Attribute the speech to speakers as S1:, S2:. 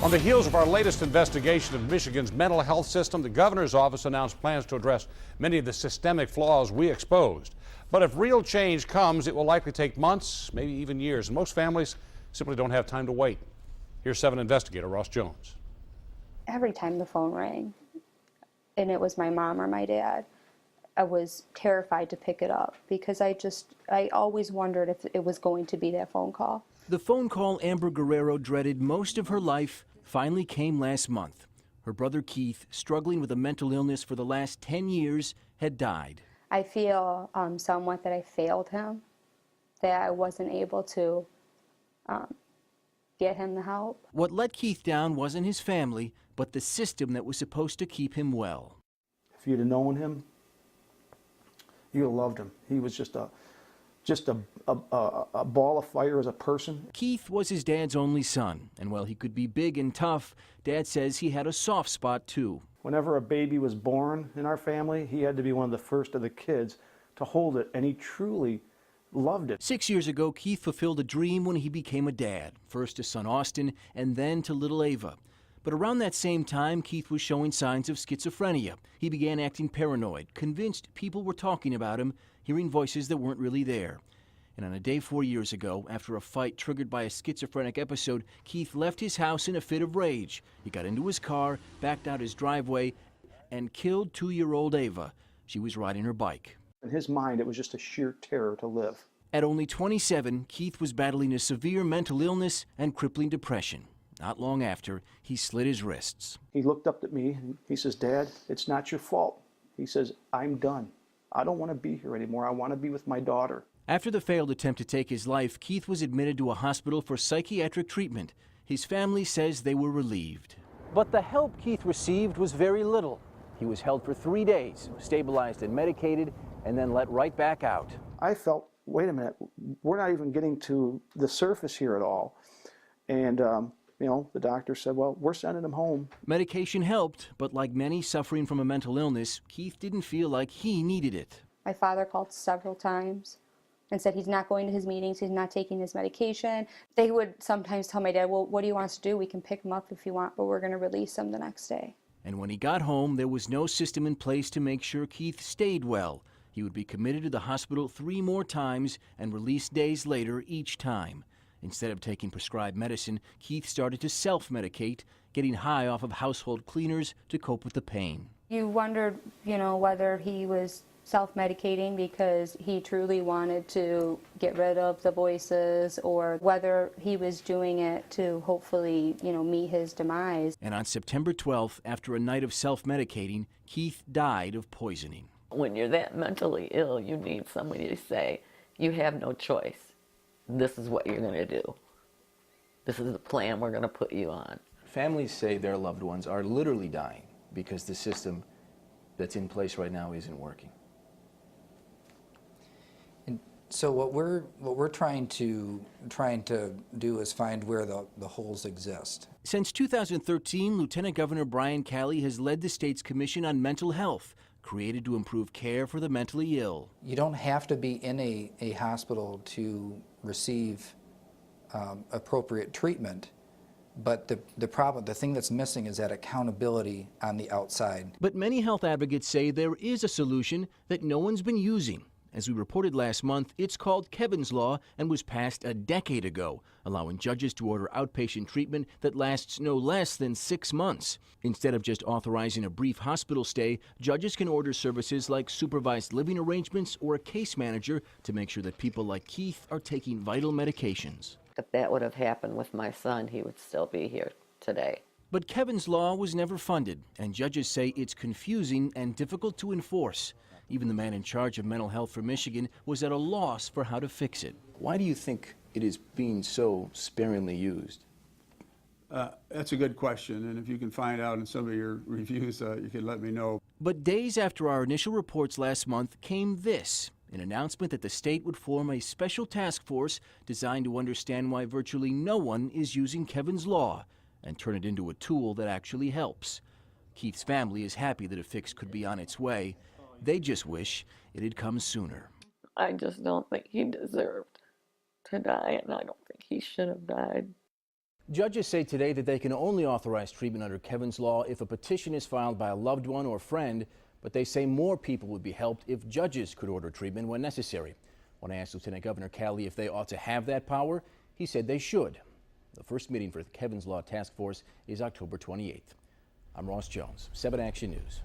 S1: On the heels of our latest investigation of Michigan's mental health system, the governor's office announced plans to address many of the systemic flaws we exposed. But if real change comes, it will likely take months, maybe even years, and most families simply don't have time to wait. Here's 7 investigator Ross Jones.
S2: Every time the phone rang, and it was my mom or my dad, I was terrified to pick it up because I always wondered if it was going to be that phone call.
S3: The phone call Amber Guerrero dreaded most of her life finally came last month. Her brother Keith, struggling with a mental illness for the last 10 years, had died.
S2: I feel somewhat that I failed him, that I wasn't able to get him the help.
S3: What let Keith down wasn't his family, but the system that was supposed to keep him well.
S4: If you'd have known him, you'd have loved him. He was just a ball of fire as a person.
S3: Keith was his dad's only son, and while he could be big and tough, Dad says he had a soft spot too.
S4: Whenever a baby was born in our family, he had to be one of the first of the kids to hold it, and he truly loved it.
S3: 6 years ago, Keith fulfilled a dream when he became a dad, first to son Austin and then to little Ava. But around that same time, Keith was showing signs of schizophrenia. He began acting paranoid, convinced people were talking about him, hearing voices that weren't really there. And on a day 4 years ago, after a fight triggered by a schizophrenic episode, Keith left his house in a fit of rage. He got into his car, backed out his driveway, and killed 2-year-old Ava. She was riding her bike.
S4: In his mind, it was just a sheer terror to live.
S3: At only 27, Keith was battling a severe mental illness and crippling depression. Not long after, he slit his wrists.
S4: He looked up at me and he says, "Dad, it's not your fault." He says, "I'm done. I don't want to be here anymore. I want to be with my daughter."
S3: After the failed attempt to take his life, Keith was admitted to a hospital for psychiatric treatment. His family says they were relieved. But the help Keith received was very little. He was held for 3 days, stabilized and medicated, and then let right back out.
S4: I felt, wait a minute, we're not even getting to the surface here at all. And, the doctor said, well, we're sending him home.
S3: Medication helped, but like many suffering from a mental illness, Keith didn't feel like he needed it.
S2: My father called several times and said he's not going to his meetings, he's not taking his medication. They would sometimes tell my dad, well, what do you want us to do? We can pick him up if you want, but we're going to release him the next day.
S3: And when he got home, there was no system in place to make sure Keith stayed well. He would be committed to the hospital 3 more times and released days later each time. Instead of taking prescribed medicine, Keith started to self-medicate, getting high off of household cleaners to cope with the pain.
S2: You wondered, whether he was self-medicating because he truly wanted to get rid of the voices, or whether he was doing it to hopefully, meet his demise.
S3: And on September 12th, after a night of self-medicating, Keith died of poisoning.
S5: When you're that mentally ill, you need somebody to say, you have no choice. This is what you're going to do. This is the plan we're going to put you on.
S6: Families say their loved ones are literally dying because the system that's in place right now isn't working.
S7: And so what we're trying to do is find where the holes exist.
S3: Since 2013, Lieutenant Governor Brian Calley has led the state's Commission on Mental Health, created to improve care for the mentally ill.
S7: You don't have to be in a hospital to receive appropriate treatment, but the thing that's missing is that accountability on the outside.
S3: But many health advocates say there is a solution that no one's been using. As we reported last month, it's called Kevin's Law and was passed a decade ago, allowing judges to order outpatient treatment that lasts no less than 6 months. Instead of just authorizing a brief hospital stay, judges can order services like supervised living arrangements or a case manager to make sure that people like Keith are taking vital medications.
S5: If that would have happened with my son, he would still be here today.
S3: But Kevin's Law was never funded, and judges say it's confusing and difficult to enforce. Even the man in charge of mental health for Michigan was at a loss for how to fix it.
S6: Why do you think it is being so sparingly used?
S8: That's a good question, and if you can find out in some of your reviews, you can let me know.
S3: But days after our initial reports last month came this, an announcement that the state would form a special task force designed to understand why virtually no one is using Kevin's Law and turn it into a tool that actually helps. Keith's family is happy that a fix could be on its way. They just wish it had come sooner.
S5: I just don't think he deserved to die, and I don't think he should have died.
S3: Judges say today that they can only authorize treatment under Kevin's law if a petition is filed by a loved one or friend, but they say more people would be helped if judges could order treatment when necessary. When I asked Lieutenant Governor Calley if they ought to have that power, he said they should. The first meeting for the Kevin's Law Task Force is October 28th. I'm Ross Jones, 7 Action News.